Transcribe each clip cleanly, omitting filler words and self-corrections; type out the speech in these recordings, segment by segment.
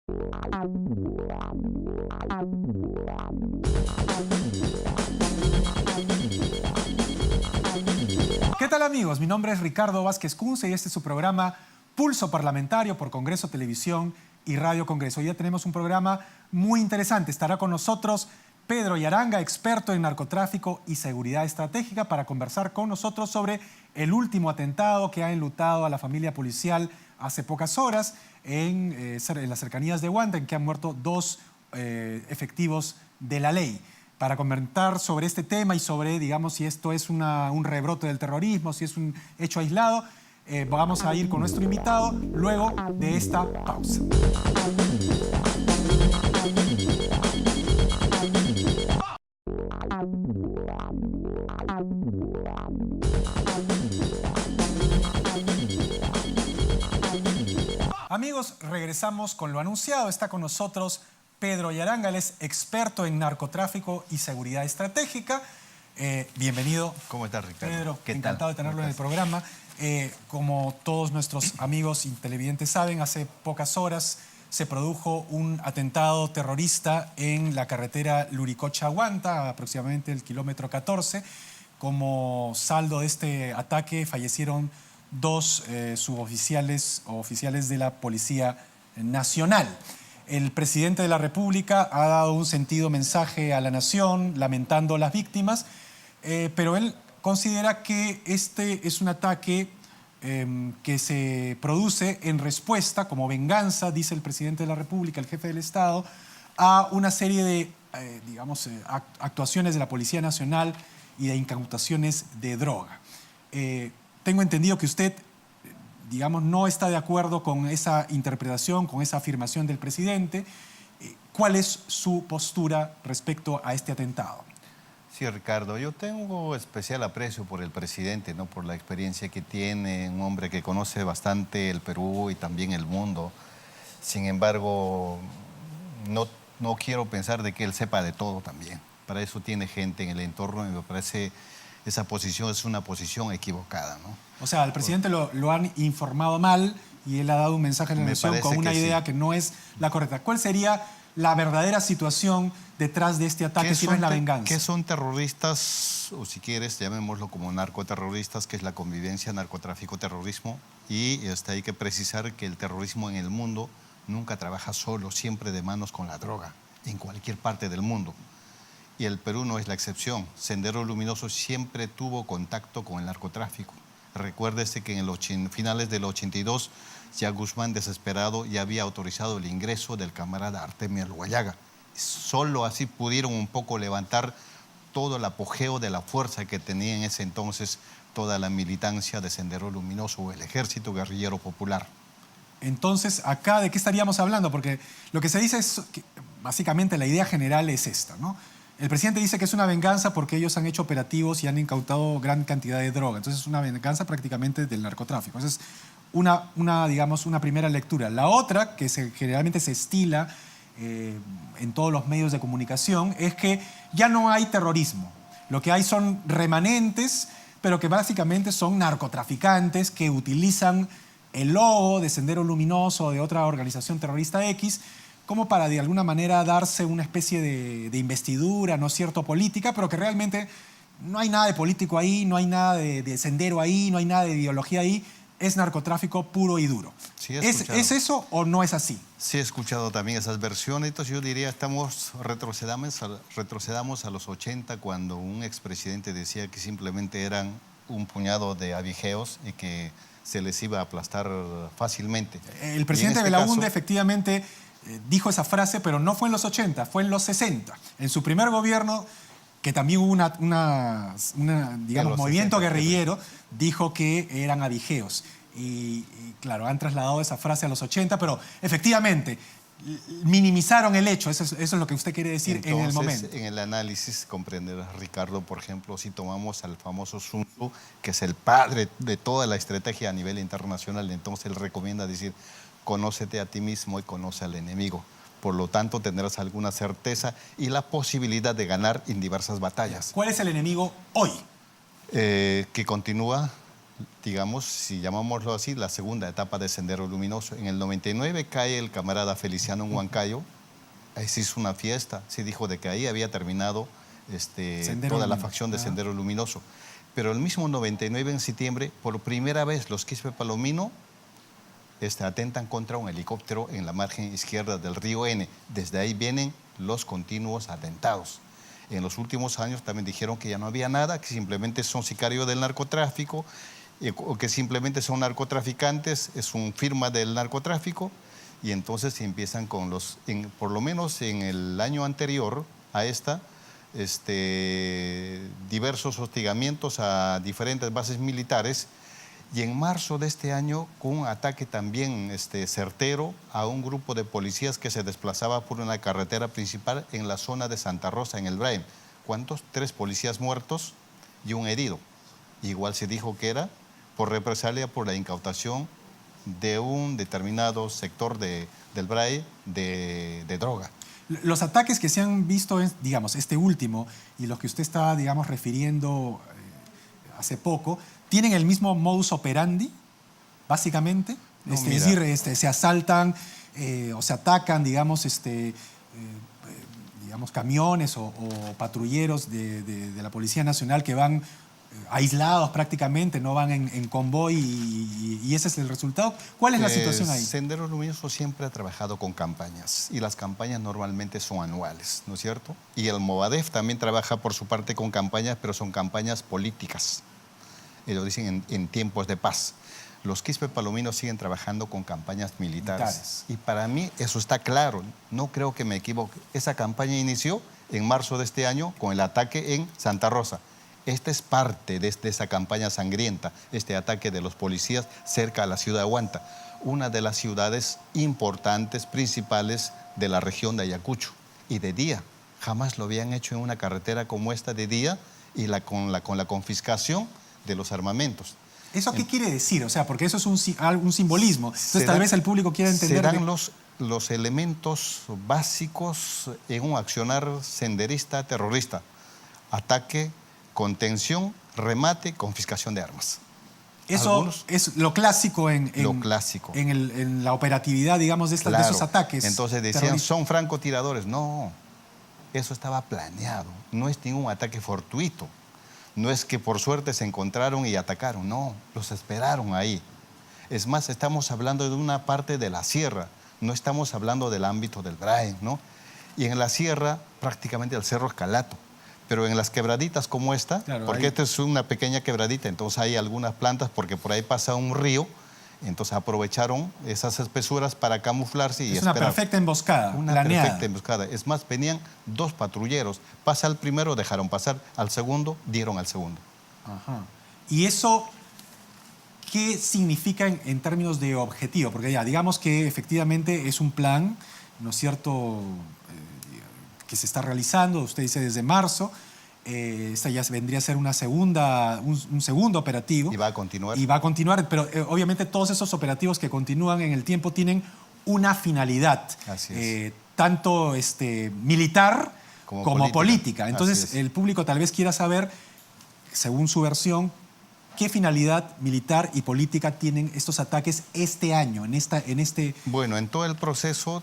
¿Qué tal, amigos? Mi nombre es Ricardo Vázquez Kunze y este es su programa Pulso Parlamentario por Congreso Televisión y Radio Congreso. Hoy ya tenemos un programa muy interesante. Estará con nosotros Pedro Yaranga, experto en narcotráfico y seguridad estratégica, para conversar con nosotros sobre el último atentado que ha enlutado a la familia policial hace pocas horas en las cercanías de Huanta, en que han muerto dos efectivos de la ley. Para comentar sobre este tema y sobre, digamos, si esto es un rebrote del terrorismo, si es un hecho aislado, vamos a ir con nuestro invitado luego de esta pausa. Amigos, regresamos con lo anunciado. Está con nosotros Pedro Yaranga, él es experto en narcotráfico y seguridad estratégica. Bienvenido. ¿Cómo estás, Ricardo? Pedro, ¿Qué encantado tal? de tenerlo en el programa. Como todos nuestros amigos televidentes saben, hace pocas horas se produjo un atentado terrorista en la carretera Luricocha-Huanta, aproximadamente el kilómetro 14. Como saldo de este ataque fallecieron dos suboficiales o oficiales de la Policía Nacional. El presidente de la República ha dado un sentido mensaje a la nación lamentando las víctimas, pero él considera que este es un ataque que se produce en respuesta, como venganza, dice el presidente de la República, el jefe del Estado, a una serie de, actuaciones de la Policía Nacional y de incautaciones de droga. Tengo entendido que usted, digamos, no está de acuerdo con esa interpretación, con esa afirmación del presidente. ¿Cuál es su postura respecto a este atentado? Sí, Ricardo, yo tengo especial aprecio por el presidente, ¿no? Por la experiencia que tiene, un hombre que conoce bastante el Perú y también el mundo. Sin embargo, no quiero pensar de que él sepa de todo también. Para eso tiene gente en el entorno y me parece esa posición es una posición equivocada, ¿no? O sea, al presidente lo han informado mal y él ha dado un mensaje a la nación con una idea que no es la correcta. ¿Cuál sería la verdadera situación detrás de este ataque, si no es la venganza? ¿Qué son terroristas, o si quieres, llamémoslo como narcoterroristas, que es la convivencia narcotráfico-terrorismo? Y hay que precisar que el terrorismo en el mundo nunca trabaja solo, siempre de manos con la droga, en cualquier parte del mundo. Y el Perú no es la excepción. Sendero Luminoso siempre tuvo contacto con el narcotráfico. Recuérdese que en los finales del 82, ya Guzmán, desesperado, ya había autorizado el ingreso del camarada Artemio Alguayaga. Solo así pudieron un poco levantar todo el apogeo de la fuerza que tenía en ese entonces toda la militancia de Sendero Luminoso o el Ejército Guerrillero Popular. Entonces, acá, ¿de qué estaríamos hablando? Porque lo que se dice es que, básicamente, la idea general es esta, ¿no? El presidente dice que es una venganza porque ellos han hecho operativos y han incautado gran cantidad de droga. Entonces es una venganza prácticamente del narcotráfico. Esa es una primera lectura. La otra, que generalmente se estila en todos los medios de comunicación, es que ya no hay terrorismo. Lo que hay son remanentes, pero que básicamente son narcotraficantes que utilizan el logo de Sendero Luminoso o de otra organización terrorista X como para de alguna manera darse una especie de investidura, ¿no es cierto?, política, pero que realmente no hay nada de político ahí, no hay nada de sendero ahí, no hay nada de ideología ahí, es narcotráfico puro y duro. Sí, ¿Es eso o no es así? Sí, he escuchado también esas versiones. Entonces yo diría, retrocedamos a los 80, cuando un expresidente decía que simplemente eran un puñado de avijeos y que se les iba a aplastar fácilmente. El presidente Belaúnde efectivamente dijo esa frase, pero no fue en los 80, fue en los 60. En su primer gobierno, que también hubo digamos, movimiento 60, guerrillero, dijo que eran avijeos. Y claro, han trasladado esa frase a los 80, pero efectivamente minimizaron el hecho. Eso es lo que usted quiere decir. Entonces, en el momento. En el análisis comprenderás, Ricardo, por ejemplo, si tomamos al famoso Sun Tzu, que es el padre de toda la estrategia a nivel internacional, entonces él recomienda decir: conócete a ti mismo y conoce al enemigo. Por lo tanto, tendrás alguna certeza y la posibilidad de ganar en diversas batallas. ¿Cuál es el enemigo hoy? Que continúa digamos, si llamámoslo así, la segunda etapa de Sendero Luminoso. En el 99 cae el camarada Feliciano en Huancayo, ahí se hizo una fiesta, se dijo de que ahí había terminado toda la facción de Sendero Luminoso. Pero el mismo 99 en septiembre, por primera vez los Quispe Palomino atentan contra un helicóptero en la margen izquierda del río N. Desde ahí vienen los continuos atentados. En los últimos años también dijeron que ya no había nada, que simplemente son sicarios del narcotráfico, o que simplemente son narcotraficantes, es una firma del narcotráfico, y entonces empiezan con por lo menos en el año anterior a diversos hostigamientos a diferentes bases militares, y en marzo de este año con un ataque también certero a un grupo de policías que se desplazaba por una carretera principal en la zona de Santa Rosa, en el Braem. ¿Cuántos? 3 policías muertos y un herido. Igual se dijo que era por represalia por la incautación de un determinado sector del Braem de droga. Los ataques que se han visto, digamos, este último y los que usted está, digamos, refiriendo hace poco, ¿tienen el mismo modus operandi, básicamente? No, es decir, se asaltan o se atacan, digamos, digamos camiones o patrulleros de la Policía Nacional que van aislados prácticamente, no van en convoy y ese es el resultado. ¿Cuál es la situación ahí? Sendero Luminoso siempre ha trabajado con campañas y las campañas normalmente son anuales, ¿no es cierto? Y el Movadef también trabaja por su parte con campañas, pero son campañas políticas. Ellos dicen en tiempos de paz. Los Quispe Palominos siguen trabajando con campañas militares. Y para mí eso está claro, no creo que me equivoque. Esa campaña inició en marzo de este año con el ataque en Santa Rosa. Esta es parte de esa campaña sangrienta, este ataque de los policías cerca a la ciudad de Huanta, una de las ciudades importantes, principales de la región de Ayacucho. Y de día, jamás lo habían hecho en una carretera como esta de día y con la confiscación de los armamentos. ¿Eso qué quiere decir? O sea, porque eso es un simbolismo. Entonces tal vez el público quiera entender... Serán los elementos básicos en un accionar senderista terrorista. Ataque, contención, remate, confiscación de armas. Eso es lo clásico en la operatividad, digamos, de esos ataques. Entonces decían, son francotiradores. No, eso estaba planeado. No es ningún ataque fortuito. No es que por suerte se encontraron y atacaron. No, los esperaron ahí. Es más, estamos hablando de una parte de la sierra. No estamos hablando del ámbito del Braem, ¿no? Y en la sierra, prácticamente el Cerro Escalato. Pero en las quebraditas como esta, claro, porque esta es una pequeña quebradita, entonces hay algunas plantas porque por ahí pasa un río, entonces aprovecharon esas espesuras para camuflarse y esperar. Es una perfecta emboscada, planeada. Perfecta emboscada. Es más, venían 2 patrulleros. Pasa al primero, dejaron pasar. Al segundo, dieron al segundo. Ajá. ¿Y eso qué significa en términos de objetivo? Porque ya, digamos que efectivamente es un plan, ¿no es cierto?, que se está realizando, usted dice desde marzo, esta ya vendría a ser un segundo operativo. Y va a continuar. Y va a continuar, pero obviamente todos esos operativos que continúan en el tiempo tienen una finalidad, Así es. Tanto militar como política. Entonces el público tal vez quiera saber, según su versión, qué finalidad militar y política tienen estos ataques este año, en este... Bueno, en todo el proceso...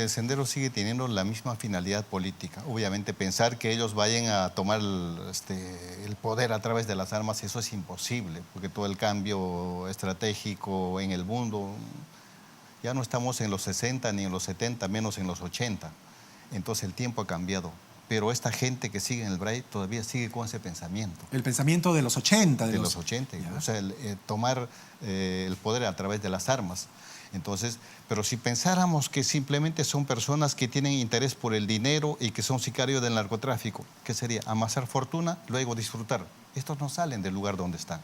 Sendero sigue teniendo la misma finalidad política. Obviamente pensar que ellos vayan a tomar el poder a través de las armas, eso es imposible, porque todo el cambio estratégico en el mundo, ya no estamos en los 60 ni en los 70, menos en los 80. Entonces el tiempo ha cambiado. Pero esta gente que sigue en el Braem todavía sigue con ese pensamiento. El pensamiento de los 80. De los 80, o sea, tomar el poder a través de las armas. Entonces, pero si pensáramos que simplemente son personas que tienen interés por el dinero y que son sicarios del narcotráfico, ¿qué sería? Amasar fortuna, luego disfrutar. Estos no salen del lugar donde están.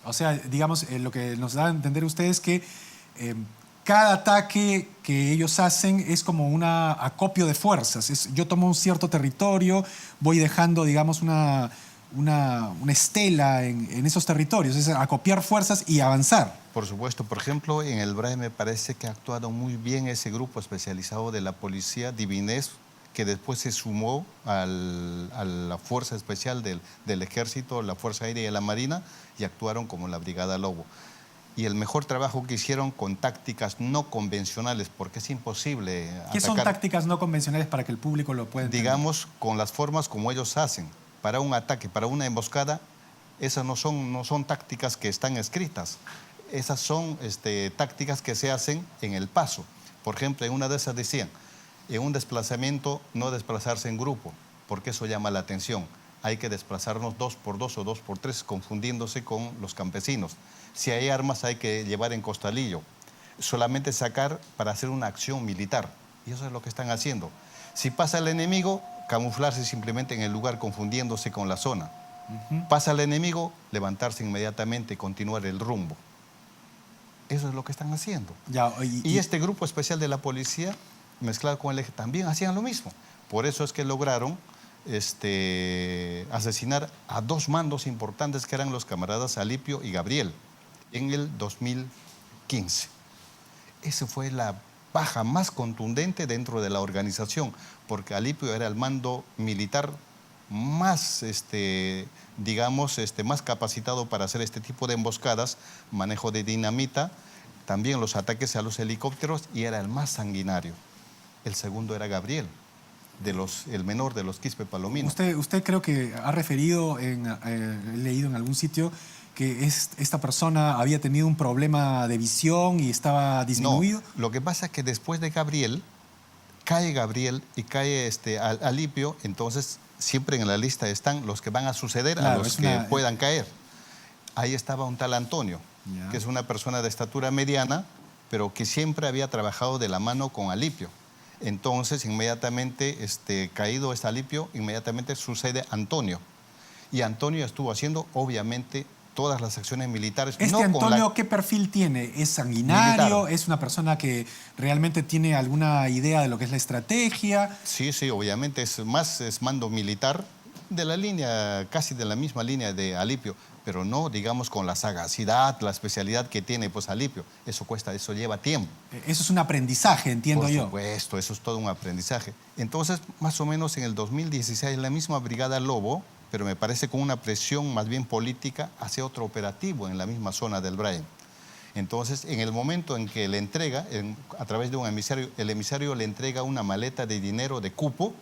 O sea, digamos, lo que nos da a entender ustedes es que cada ataque que ellos hacen es como un acopio de fuerzas. Yo tomo un cierto territorio, voy dejando, digamos, una estela en esos territorios, es acopiar fuerzas y avanzar. Por supuesto, por ejemplo, en el Braem me parece que ha actuado muy bien ese grupo especializado de la policía Divinés, que después se sumó a la Fuerza Especial del Ejército, la Fuerza Aérea y la Marina, y actuaron como la Brigada Lobo. Y el mejor trabajo que hicieron con tácticas no convencionales, porque es imposible ¿Qué son atacar, tácticas no convencionales para que el público lo pueda entender? digamos, con las formas como ellos hacen. Para un ataque, para una emboscada, esas no son tácticas que están escritas. Esas son tácticas que se hacen en el paso. Por ejemplo, en una de esas decían, en un desplazamiento no desplazarse en grupo, porque eso llama la atención. Hay que desplazarnos 2 por 2 o 2 por 3, confundiéndose con los campesinos. Si hay armas hay que llevar en costalillo. Solamente sacar para hacer una acción militar. Y eso es lo que están haciendo. Si pasa el enemigo, camuflarse simplemente en el lugar confundiéndose con la zona. Pasa el enemigo, levantarse inmediatamente y continuar el rumbo. Eso es lo que están haciendo. Ya, Y este grupo especial de la policía, mezclado con el eje, también hacían lo mismo. Por eso es que lograron asesinar a 2 mandos importantes que eran los camaradas Alipio y Gabriel en el 2015. Esa fue la baja más contundente dentro de la organización, porque Alipio era el mando militar más, más capacitado para hacer este tipo de emboscadas, manejo de dinamita, también los ataques a los helicópteros, y era el más sanguinario. El segundo era Gabriel, el menor de los Quispe Palomino. Usted creo que ha referido, he leído en algún sitio, que esta persona había tenido un problema de visión y estaba disminuido. No, lo que pasa es que después de Gabriel y cae Alipio, entonces siempre en la lista están los que van a suceder, claro, a los que puedan caer. Ahí estaba un tal Antonio, que es una persona de estatura mediana, pero que siempre había trabajado de la mano con Alipio. Entonces, inmediatamente, caído Alipio, inmediatamente sucede Antonio. Y Antonio estuvo haciendo, obviamente, todas las acciones militares. Antonio, ¿qué perfil tiene? ¿Es sanguinario? Militar. ¿Es una persona que realmente tiene alguna idea de lo que es la estrategia? Sí, obviamente es mando militar de la línea, casi de la misma línea de Alipio, pero no, digamos, con la sagacidad, la especialidad que tiene pues Alipio. Eso lleva tiempo. Eso es un aprendizaje, entiendo yo. Por supuesto, eso es todo un aprendizaje. Entonces, más o menos en el 2016, la misma Brigada Lobo, pero me parece con una presión más bien política, hace otro operativo en la misma zona del Brain. Entonces, en el momento en que le entrega, a través de un emisario, el emisario le entrega una maleta de dinero de cupo,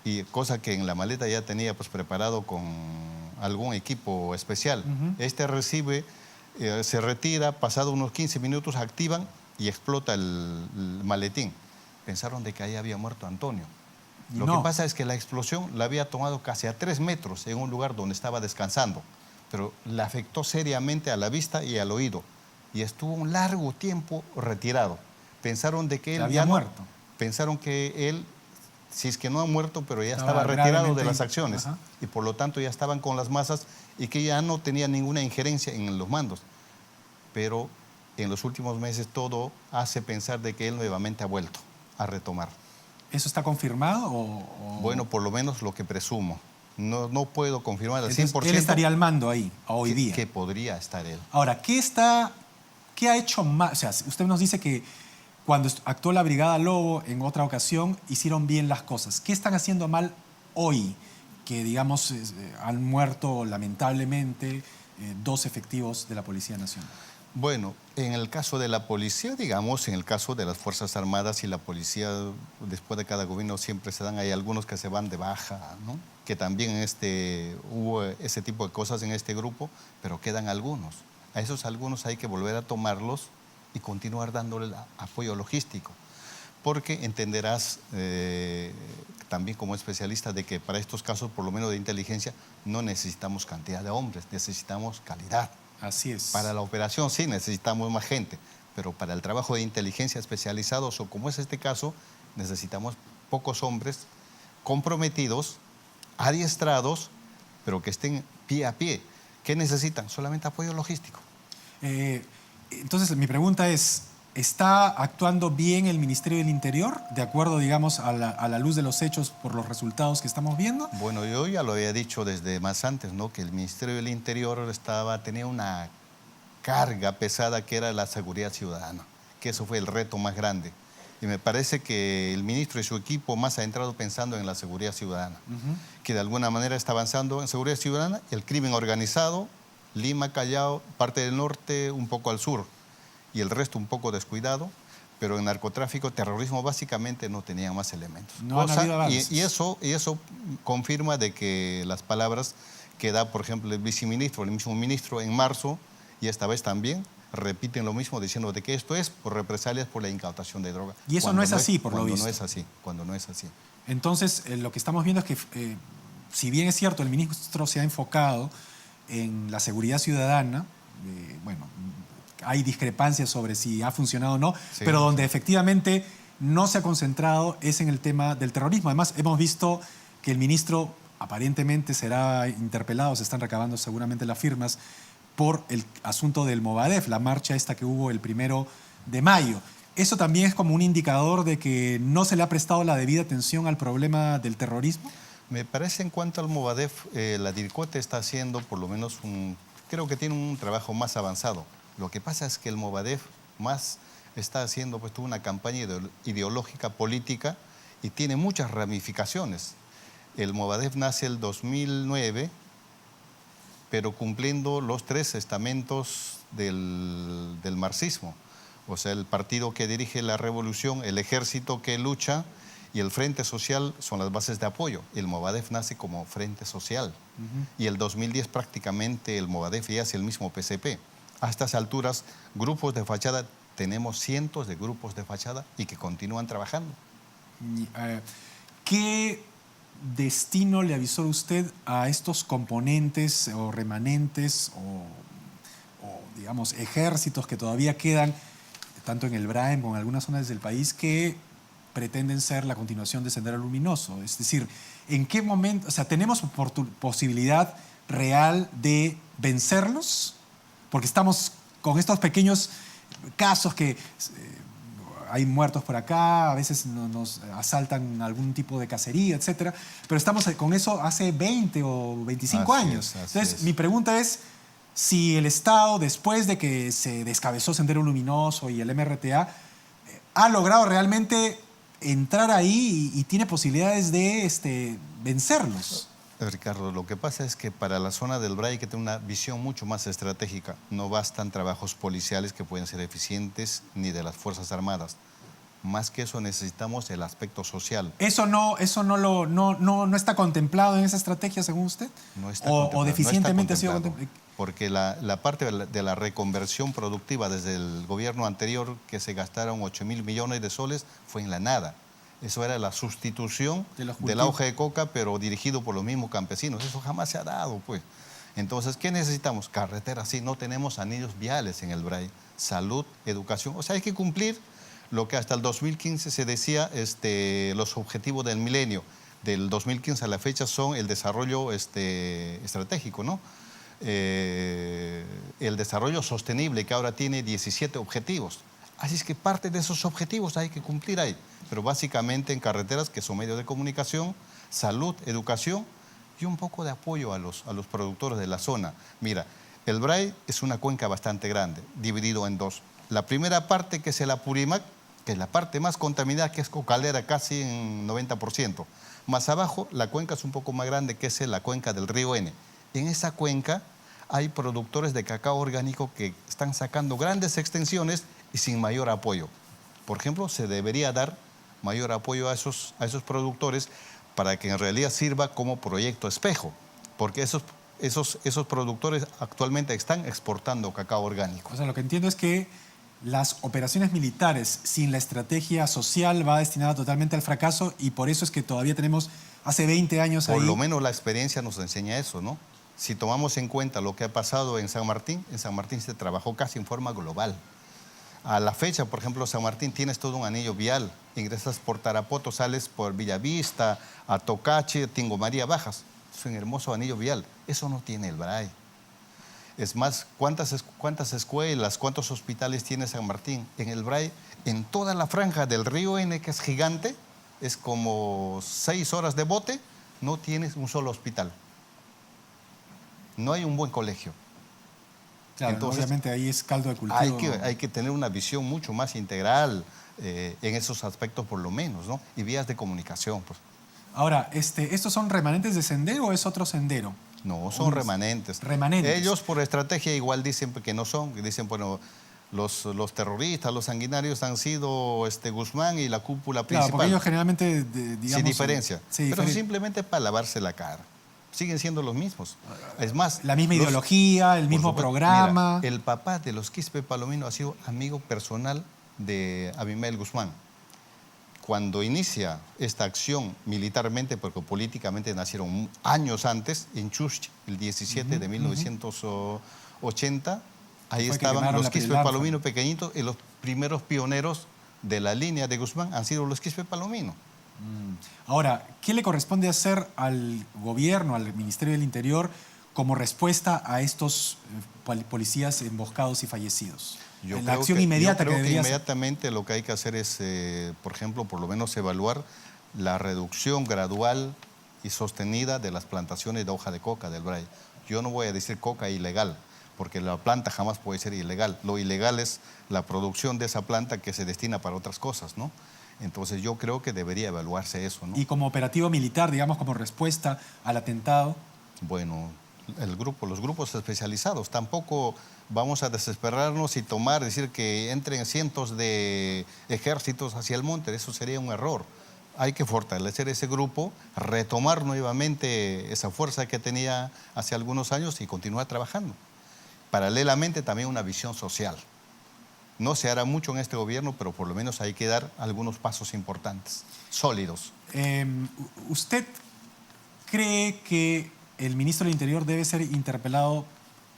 y cosa que en la maleta ya tenía pues preparado con algún equipo especial. Recibe, se retira, pasado unos 15 minutos activan y explota el maletín. Pensaron de que ahí había muerto Antonio. Lo que pasa es que la explosión la había tomado casi a 3 metros en un lugar donde estaba descansando, pero le afectó seriamente a la vista y al oído, y estuvo un largo tiempo retirado. Pensaron de que él había muerto. Pensaron que él, si es que no ha muerto, pero ya estaba retirado de las acciones. Y por lo tanto ya estaban con las masas y que ya no tenía ninguna injerencia en los mandos. Pero en los últimos meses todo hace pensar de que él nuevamente ha vuelto a retomar. ¿Eso está confirmado Bueno, por lo menos lo que presumo. No puedo confirmar al 100%. Él estaría al mando ahí, hoy día. Que podría estar él. Ahora, ¿qué ha hecho más? O sea, usted nos dice que cuando actuó la Brigada Lobo en otra ocasión, hicieron bien las cosas. ¿Qué están haciendo mal hoy? Que, digamos, han muerto lamentablemente 2 efectivos de la Policía Nacional. Bueno, en el caso de la policía, digamos, en el caso de las Fuerzas Armadas y la policía, después de cada gobierno siempre se dan, hay algunos que se van de baja, ¿no? Que también hubo ese tipo de cosas en este grupo, pero quedan algunos. A esos algunos hay que volver a tomarlos y continuar dándole apoyo logístico. Porque entenderás también como especialista de que para estos casos, por lo menos de inteligencia, no necesitamos cantidad de hombres, necesitamos calidad. Así es. Para la operación sí necesitamos más gente, pero para el trabajo de inteligencia especializados, o como es este caso, necesitamos pocos hombres comprometidos, adiestrados, pero que estén pie a pie. ¿Qué necesitan? Solamente apoyo logístico. Entonces, mi pregunta es, ¿está actuando bien el Ministerio del Interior, de acuerdo, digamos, a la luz de los hechos por los resultados que estamos viendo? Bueno, yo ya lo había dicho desde más antes, ¿no? Que el Ministerio del Interior tenía una carga pesada que era la seguridad ciudadana, que eso fue el reto más grande. Y me parece que el ministro y su equipo más ha entrado pensando en la seguridad ciudadana, que de alguna manera está avanzando en seguridad ciudadana, el crimen organizado, Lima, Callao, parte del norte, un poco al sur, y el resto un poco descuidado, pero en narcotráfico, terrorismo básicamente no tenían más elementos. No han habido avances. Y eso confirma de que las palabras que da, por ejemplo, el viceministro, el mismo ministro en marzo, y esta vez también, repiten lo mismo diciendo de que esto es por represalias por la incautación de droga. Y eso no es así, por lo visto. Cuando no es así. Entonces, lo que estamos viendo es que, si bien es cierto, el ministro se ha enfocado en la seguridad ciudadana, bueno, hay discrepancias sobre si ha funcionado o no, Sí, pero donde efectivamente no se ha concentrado es en el tema del terrorismo. Además, hemos visto que el ministro aparentemente será interpelado, se están recabando seguramente las firmas, por el asunto del Movadef, la marcha esta que hubo el 1 de mayo. ¿Eso también es como un indicador de que no se le ha prestado la debida atención al problema del terrorismo? Me parece en cuanto al Movadef, la DIRCOTE está haciendo por lo menos creo que tiene un trabajo más avanzado. Lo que pasa es que el Movadef más está haciendo pues una campaña ideológica, política, y tiene muchas ramificaciones. El Movadef nace el 2009, pero cumpliendo los 3 estamentos del marxismo. O sea, el partido que dirige la revolución, el ejército que lucha y el Frente Social son las bases de apoyo. El Movadef nace como Frente Social. Y el 2010 prácticamente el Movadef ya es el mismo PCP. A estas alturas, grupos de fachada, tenemos cientos de grupos de fachada y que continúan trabajando. ¿Qué destino le avisó usted a estos componentes o remanentes o, digamos, ejércitos que todavía quedan, tanto en el Braem como en algunas zonas del país, que pretenden ser la continuación de Sendero Luminoso? Es decir, ¿en qué momento, o sea, tenemos posibilidad real de vencerlos? Porque estamos con estos pequeños casos que hay muertos por acá, a veces nos asaltan algún tipo de cacería, etcétera, pero estamos con eso hace 20 o 25 años. Entonces, mi pregunta es si el Estado, después de que se descabezó Sendero Luminoso y el MRTA, ha logrado realmente entrar ahí y tiene posibilidades de vencerlos. Ricardo, lo que pasa es que para la zona del Bray hay que tener una visión mucho más estratégica. No bastan trabajos policiales que pueden ser eficientes ni de las Fuerzas Armadas. Más que eso necesitamos el aspecto social. ¿Eso no está contemplado en esa estrategia, según usted? No está ¿O deficientemente ha sido contemplado? Porque la parte de la reconversión productiva desde el gobierno anterior, que se gastaron 8.000 millones de soles, fue en la nada. Eso era la sustitución del auge de coca, pero dirigido por los mismos campesinos. Eso jamás se ha dado, pues. Entonces, ¿qué necesitamos? Carreteras, sí, no tenemos anillos viales en el Bray. Salud, educación. O sea, hay que cumplir lo que hasta el 2015 se decía, los objetivos del milenio. Del 2015 a la fecha son el desarrollo estratégico, ¿no? El desarrollo sostenible, que ahora tiene 17 objetivos. Así es que parte de esos objetivos hay que cumplir ahí, pero básicamente en carreteras, que son medios de comunicación, salud, educación y un poco de apoyo a los productores de la zona. Mira, el Bray es una cuenca bastante grande, dividido en 2. La primera parte, que es el Apurímac, que es la parte más contaminada, que es cocalera casi en 90%. Más abajo, la cuenca es un poco más grande, que es la cuenca del río N. En esa cuenca hay productores de cacao orgánico que están sacando grandes extensiones y sin mayor apoyo. Por ejemplo, se debería dar mayor apoyo a esos productores para que en realidad sirva como proyecto espejo, porque esos productores actualmente están exportando cacao orgánico. O sea, lo que entiendo es que las operaciones militares sin la estrategia social va destinada totalmente al fracaso, y por eso es que todavía tenemos hace 20 años ahí. Por lo menos la experiencia nos enseña eso, ¿no? Si tomamos en cuenta lo que ha pasado en San Martín se trabajó casi en forma global. A la fecha, por ejemplo, San Martín, tienes todo un anillo vial. Ingresas por Tarapoto, sales por Villavista, a Tocache, Tingo María, bajas. Es un hermoso anillo vial. Eso no tiene el Bray. Es más, ¿cuántas escuelas, cuántos hospitales tiene San Martín? En el Bray, en toda la franja del río N, que es gigante, es como 6 horas de bote, no tienes un solo hospital. No hay un buen colegio. Claro, entonces, obviamente ahí es caldo de cultivo. Hay que tener una visión mucho más integral. en esos aspectos por lo menos, ¿no? Y vías de comunicación, pues. Ahora, ¿estos son remanentes de Sendero o es otro Sendero? No, son remanentes. Remanentes. Ellos por estrategia igual dicen que no son, que dicen, bueno, los terroristas, los sanguinarios han sido Guzmán y la cúpula Claro, principal. porque ellos generalmente, digamos... Sin diferencia. Sí, pero simplemente para lavarse la cara. Siguen siendo los mismos. Es más... La misma ideología, el mismo programa. Mira, el papá de los Quispe Palomino ha sido amigo personal de Abimael Guzmán. Cuando inicia esta acción militarmente, porque políticamente nacieron años antes, en Chuch, el 17 de 1980, ahí estaban los Quispe Palomino pequeñitos y los primeros pioneros de la línea de Guzmán han sido los Quispe Palomino. Ahora, ¿qué le corresponde hacer al gobierno, al Ministerio del Interior, como respuesta a estos policías emboscados y fallecidos? La acción inmediata que debería hacer. Inmediatamente lo que hay que hacer es, por ejemplo, por lo menos evaluar la reducción gradual y sostenida de las plantaciones de hoja de coca del Bray. Yo no voy a decir coca ilegal, porque la planta jamás puede ser ilegal. Lo ilegal es la producción de esa planta que se destina para otras cosas, ¿no? Entonces yo creo que debería evaluarse eso, ¿no? Y como operativo militar, digamos, como respuesta al atentado. Bueno, los grupos especializados, tampoco vamos a desesperarnos y decir que entren cientos de ejércitos hacia el monte, eso sería un error. Hay que fortalecer ese grupo, retomar nuevamente esa fuerza que tenía hace algunos años y continuar trabajando. Paralelamente también una visión social. No se hará mucho en este gobierno, pero por lo menos hay que dar algunos pasos importantes, sólidos. ¿Usted cree que el ministro del Interior debe ser interpelado,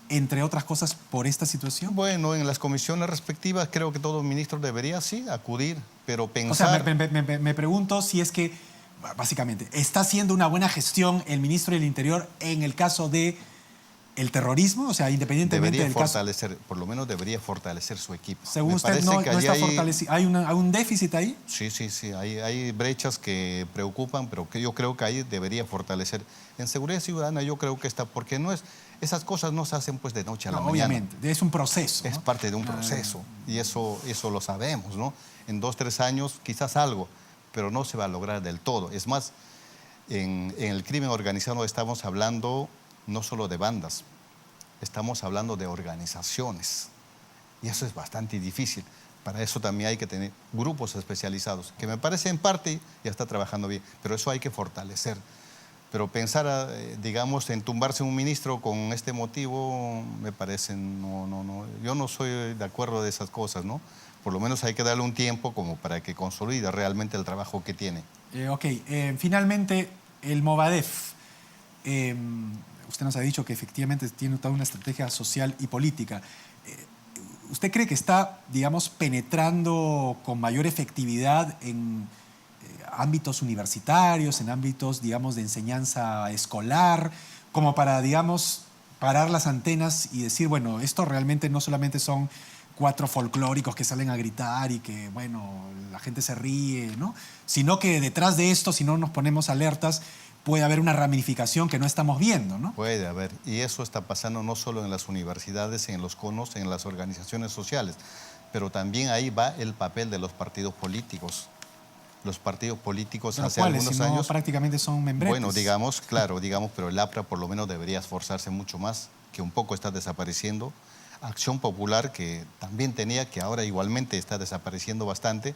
entre otras cosas, por esta situación? Bueno, en las comisiones respectivas creo que todo ministro debería, sí, acudir, pero pensar... O sea, me pregunto si es que, básicamente, ¿está haciendo una buena gestión el ministro del Interior en el caso de el terrorismo? O sea, independientemente del caso... Por lo menos debería fortalecer su equipo. Según usted, no está fortalecido. ¿Hay un déficit ahí? Sí. Hay brechas que preocupan, pero que yo creo que ahí debería fortalecer. En seguridad ciudadana yo creo que está, porque no es... Esas cosas no se hacen pues de noche a la mañana. Obviamente, es un proceso, ¿no? Es parte de un proceso y eso lo sabemos, ¿no? En 2, 3 años quizás algo, pero no se va a lograr del todo. Es más, en el crimen organizado estamos hablando no solo de bandas, estamos hablando de organizaciones y eso es bastante difícil. Para eso también hay que tener grupos especializados, que me parece en parte ya está trabajando bien, pero eso hay que fortalecer. Pero pensar, digamos, en tumbarse un ministro con este motivo, me parece, no. Yo no soy de acuerdo de esas cosas, ¿no? Por lo menos hay que darle un tiempo como para que consolide realmente el trabajo que tiene. Finalmente, el Movadef. Usted nos ha dicho que efectivamente tiene toda una estrategia social y política. ¿Usted cree que está, digamos, penetrando con mayor efectividad en ámbitos universitarios, en ámbitos, digamos, de enseñanza escolar, como para, digamos, parar las antenas y decir, bueno, esto realmente no solamente son 4 folclóricos que salen a gritar y que, bueno, la gente se ríe, ¿no? Sino que detrás de esto, si no nos ponemos alertas, puede haber una ramificación que no estamos viendo, ¿no? Puede haber, y eso está pasando no solo en las universidades, en los conos, en las organizaciones sociales, pero también ahí va el papel de los partidos políticos. Los partidos políticos ¿Pero hace cuáles? algunos Si no, años... prácticamente son membretes. Bueno, digamos, pero el APRA por lo menos debería esforzarse mucho más, que un poco está desapareciendo. Acción Popular, que también tenía, que ahora igualmente está desapareciendo bastante.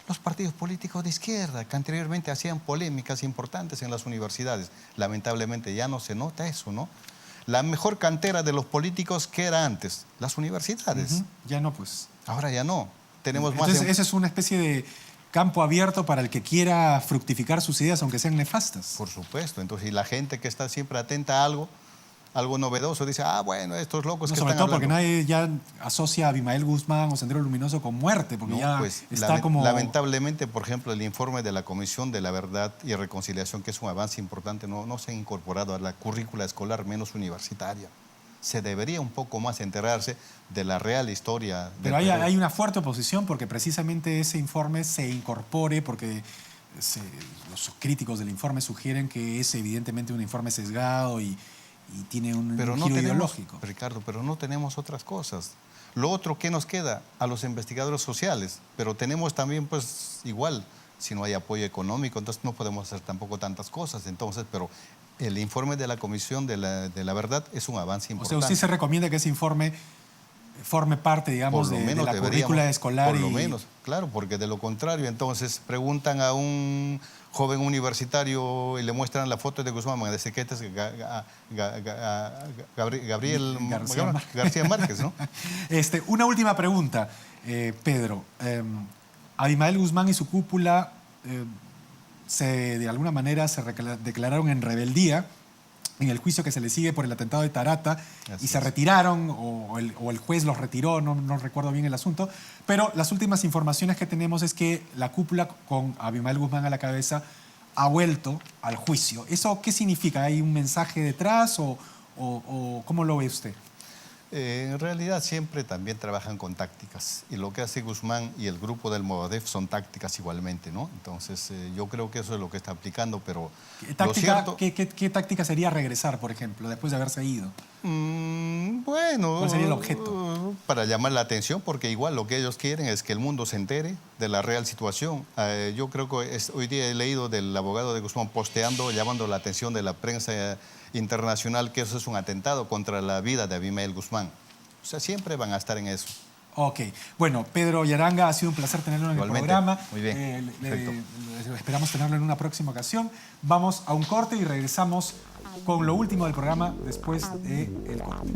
Los partidos políticos de izquierda, que anteriormente hacían polémicas importantes en las universidades. Lamentablemente ya no se nota eso, ¿no? La mejor cantera de los políticos, ¿qué era antes? Las universidades. Ya no, pues. Ahora ya no. Tenemos Entonces, más... esa es una especie de campo abierto para el que quiera fructificar sus ideas, aunque sean nefastas. Por supuesto. Entonces, y la gente que está siempre atenta a algo novedoso, dice, bueno, estos locos no, que sobre están todo porque hablando. nadie ya asocia a Abimael Guzmán o Sendero Luminoso con muerte, porque No, ya pues, está como... Lamentablemente, por ejemplo, el informe de la Comisión de la Verdad y Reconciliación, que es un avance importante, no se ha incorporado a la currícula escolar menos universitaria. Se debería un poco más enterarse de la real historia. Pero hay una fuerte oposición porque precisamente ese informe se incorpore, porque los críticos del informe sugieren que es evidentemente un informe sesgado y tiene un giro ideológico. Ricardo, pero no tenemos otras cosas. Lo otro, ¿qué nos queda? A los investigadores sociales, pero tenemos también, pues, igual, si no hay apoyo económico, entonces no podemos hacer tampoco tantas cosas. Entonces, pero el informe de la Comisión de la Verdad es un avance O importante. sea, usted se recomienda que ese informe forme parte, digamos, de la currícula escolar. Por lo menos, claro, porque de lo contrario, entonces preguntan a un joven universitario y le muestran la foto de Guzmán, dice que este es Gabriel García Márquez, ¿no? Una última pregunta, Pedro. Abimael Guzmán y su cúpula de alguna manera se declararon en rebeldía en el juicio que se le sigue por el atentado de Tarata. Así y se retiraron, o el juez los retiró, no recuerdo bien el asunto, pero las últimas informaciones que tenemos es que la cúpula con Abimael Guzmán a la cabeza ha vuelto al juicio. ¿Eso qué significa? ¿Hay un mensaje detrás o cómo lo ve usted? En realidad siempre también trabajan con tácticas y lo que hace Guzmán y el grupo del Movadef son tácticas igualmente, ¿no? Entonces yo creo que eso es lo que está aplicando, pero ¿Qué táctica sería regresar, por ejemplo, después de haberse ido? Bueno... ¿Cuál sería el objeto? Para llamar la atención, porque igual lo que ellos quieren es que el mundo se entere de la real situación. Yo creo que hoy día he leído del abogado de Guzmán posteando, llamando la atención de la prensa internacional que eso es un atentado contra la vida de Abimael Guzmán. O sea, siempre van a estar en eso. Ok. Bueno, Pedro Yaranga, ha sido un placer tenerlo en el programa. Muy bien. Esperamos tenerlo en una próxima ocasión. Vamos a un corte y regresamos con lo último del programa después del corte.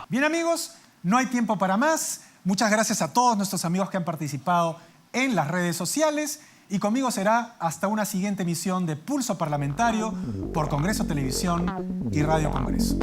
Bien, amigos, no hay tiempo para más. Muchas gracias a todos nuestros amigos que han participado en las redes sociales. Y conmigo será hasta una siguiente emisión de Pulso Parlamentario por Congreso Televisión y Radio Congreso.